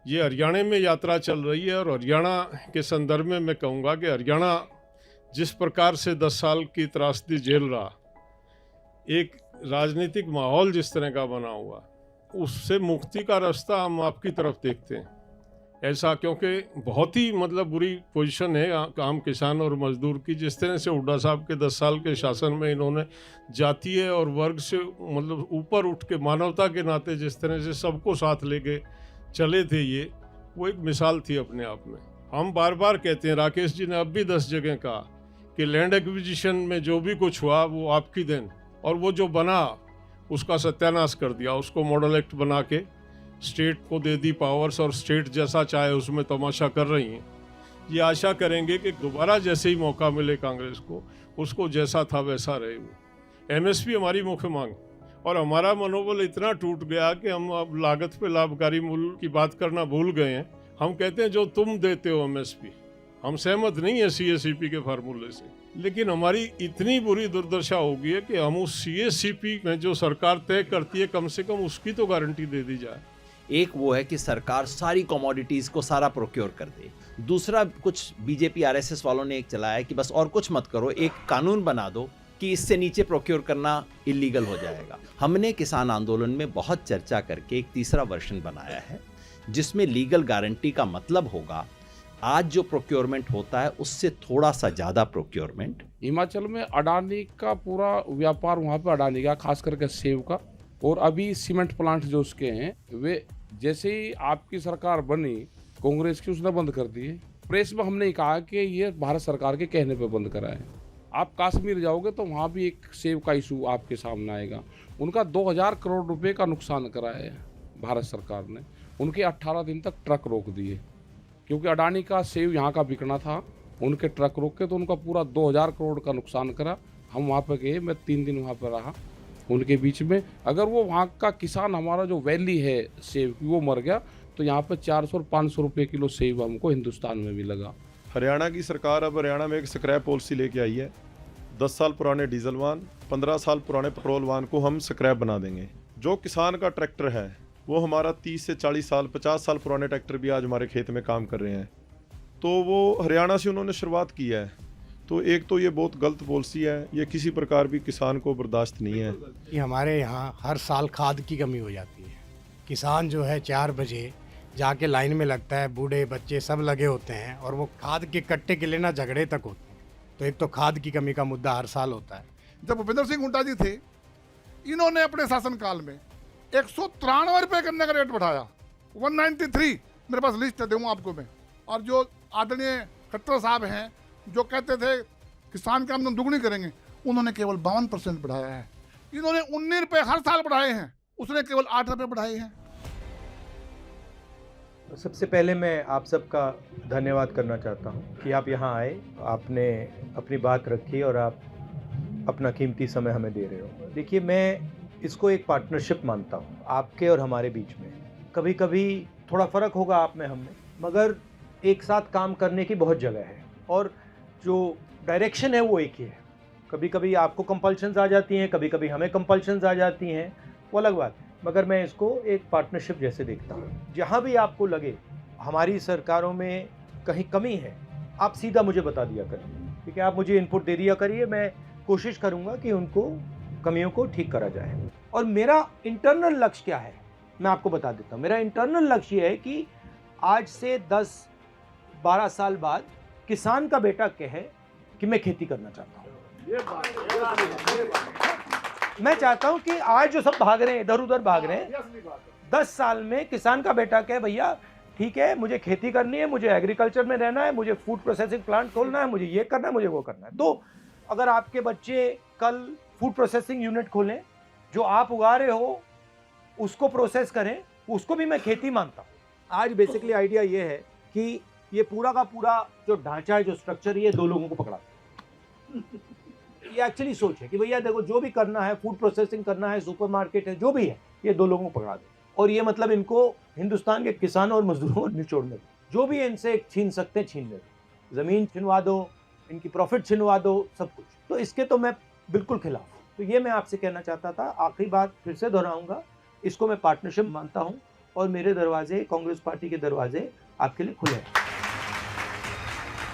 ये हरियाणा में यात्रा चल रही है और हरियाणा के संदर्भ में मैं कहूँगा कि हरियाणा जिस प्रकार से 10 साल की त्रासदी झेल रहा, एक राजनीतिक माहौल जिस तरह का बना हुआ, उससे मुक्ति का रास्ता हम आपकी तरफ देखते हैं। ऐसा क्योंकि बहुत ही बुरी पोजीशन है आम किसान और मजदूर की। जिस तरह से हुड्डा साहब के 10 साल के शासन में इन्होंने जातीय और वर्ग से ऊपर उठ के मानवता के नाते जिस तरह से सबको साथ लेके चले थे, ये वो एक मिसाल थी अपने आप में। हम बार बार कहते हैं, राकेश जी ने अब भी 10 जगह कहा कि लैंड एक्विजिशन में जो भी कुछ हुआ वो आपकी देन, और वो जो बना उसका सत्यानाश कर दिया। उसको मॉडल एक्ट बना के स्टेट को दे दी पावर्स, और स्टेट जैसा चाहे उसमें तमाशा कर रही हैं। ये आशा करेंगे कि दोबारा जैसे ही मौका मिले कांग्रेस को, उसको जैसा था वैसा रहे वो। एमएसपी हमारी मुख्य मांग, और हमारा मनोबल इतना टूट गया कि हम अब लागत पे लाभकारी मूल्य की बात करना भूल गए हैं। हम कहते हैं जो तुम देते हो एमएसपी, हम सहमत नहीं है सीएससीपी के फार्मूले से, लेकिन हमारी इतनी बुरी दुर्दशा हो गई है कि हम उस सीएससीपी में जो सरकार तय करती है, कम से कम उसकी तो गारंटी दे दी जाए। एक वो है कि सरकार सारी कमोडिटीज को सारा प्रोक्योर कर दे। दूसरा, कुछ बीजेपी आरएसएस वालों ने एक चलाया कि बस और कुछ मत करो, एक कानून बना दो कि इससे नीचे प्रोक्योर करना इलीगल हो जाएगा। हमने किसान आंदोलन में बहुत चर्चा करके एक तीसरा वर्जन बनाया है, जिसमें लीगल गारंटी का मतलब होगा आज जो प्रोक्योरमेंट होता है उससे थोड़ा सा ज्यादा प्रोक्योरमेंट। हिमाचल में अडानी का पूरा व्यापार वहाँ पे अडानी का, खास करके सेब का, और अभी सीमेंट प्लांट जो उसके हैं वे जैसे ही आपकी सरकार बनी कांग्रेस की, उसने बंद कर दिए। प्रेस में हमने कहा कि ये भारत सरकार के कहने पे बंद करा है। आप कश्मीर जाओगे तो वहाँ भी एक सेब का इशू आपके सामने आएगा। उनका 2000 करोड़ रुपए का नुकसान करा है भारत सरकार ने। उनके 18 दिन तक ट्रक रोक दिए, क्योंकि अडानी का सेब यहाँ का बिकना था। उनके ट्रक रोक के तो उनका पूरा 2000 करोड़ का नुकसान करा। हम वहाँ पे गए, मैं 3 दिन वहाँ पर रहा उनके बीच में। अगर वो वहाँ का किसान, हमारा जो वैली है सेब की, वो मर गया तो यहाँ पे 400 और 500 रुपये किलो सेब हमको हिंदुस्तान में भी लगा। हरियाणा की सरकार अब हरियाणा में एक स्क्रैप पॉलिसी लेके आई है। 10 साल पुराने डीजल वाहन, 15 साल पुराने पेट्रोल वाहन को हम स्क्रैप बना देंगे। जो किसान का ट्रैक्टर है वो हमारा 30 से 40 साल, 50 साल पुराने ट्रैक्टर भी आज हमारे खेत में काम कर रहे हैं। तो वो हरियाणा से उन्होंने शुरुआत की है। तो एक तो ये बहुत गलत पॉलिसी है, ये किसी प्रकार भी किसान को बर्दाश्त नहीं है। कि हमारे यहाँ हर साल खाद की कमी हो जाती है। किसान जो है 4 बजे जाके लाइन में लगता है, बूढ़े बच्चे सब लगे होते हैं, और वो खाद के कट्टे के लिए ना झगड़े तक होते हैं। तो एक तो खाद की कमी का मुद्दा हर साल होता है। जब भूपेंद्र सिंह हुड्डा जी थे, इन्होंने अपने शासनकाल में 193 रुपये गन्ने का रेट बढ़ाया, 193। मेरे पास लिस्ट है, दूँ आपको मैं। और जो आदरणीय खट्टर साहब हैं, जो कहते थे किसान की आमदनी दुगनी करेंगे, उन्होंने केवल 52% बढ़ाया है। इन्होंने 19 रुपये हर साल बढ़ाए हैं, उसने केवल 8 रुपये बढ़ाए हैं। सबसे पहले मैं आप सबका धन्यवाद करना चाहता हूं कि आप यहां आए, आपने अपनी बात रखी और आप अपना कीमती समय हमें दे रहे हो। देखिए, मैं इसको एक पार्टनरशिप मानता हूं आपके और हमारे बीच में। कभी कभी थोड़ा फ़र्क होगा आप में हम में, मगर एक साथ काम करने की बहुत जगह है, और जो डायरेक्शन है वो एक ही है। कभी कभी आपको कंपल्शंस आ जाती हैं, कभी कभी हमें कंपल्शंस आ जाती हैं, वो अलग बात है, मगर मैं इसको एक पार्टनरशिप जैसे देखता हूँ। जहाँ भी आपको लगे हमारी सरकारों में कहीं कमी है, आप सीधा मुझे बता दिया करिए, ठीक है? आप मुझे इनपुट दे दिया करिए, मैं कोशिश करूँगा कि उनको कमियों को ठीक करा जाए। और मेरा इंटरनल लक्ष्य क्या है मैं आपको बता देता हूँ। मेरा इंटरनल लक्ष्य ये है कि आज से 10-12 साल बाद किसान का बेटा कहे कि मैं खेती करना चाहता हूँ। मैं चाहता हूं कि आज जो सब भाग रहे हैं, इधर उधर भाग रहे हैं, 10 साल में किसान का बेटा कहे भैया ठीक है, मुझे खेती करनी है, मुझे एग्रीकल्चर में रहना है, मुझे फूड प्रोसेसिंग प्लांट खोलना है, मुझे ये करना है, मुझे वो करना है। तो अगर आपके बच्चे कल फूड प्रोसेसिंग यूनिट खोलें, जो आप उगा रहे हो उसको प्रोसेस करें, उसको भी मैं खेती मानता हूँ। आज बेसिकली आइडिया ये है कि ये पूरा का पूरा जो ढांचा है, जो स्ट्रक्चर है, ये 2 लोगों को पकड़ा। ये एक्चुअली सोच है कि भैया देखो, जो भी करना है, फूड प्रोसेसिंग करना है, सुपरमार्केट है, जो भी है, ये 2 लोगों को पकड़ा दे। और ये मतलब इनको हिंदुस्तान के किसानों और मजदूरों को निचोड़ने दो। जो भी इनसे छीन सकते हैं छीन ले दो, ज़मीन छिनवा दो, इनकी प्रॉफिट छिनवा दो, सब कुछ। तो इसके तो मैं बिल्कुल खिलाफ हूँ। तो ये मैं आपसे कहना चाहता था। आखिरी बात फिर से दोहराऊंगा, इसको मैं पार्टनरशिप मानता हूँ और मेरे दरवाजे, कांग्रेस पार्टी के दरवाजे आपके लिए खुले हैं।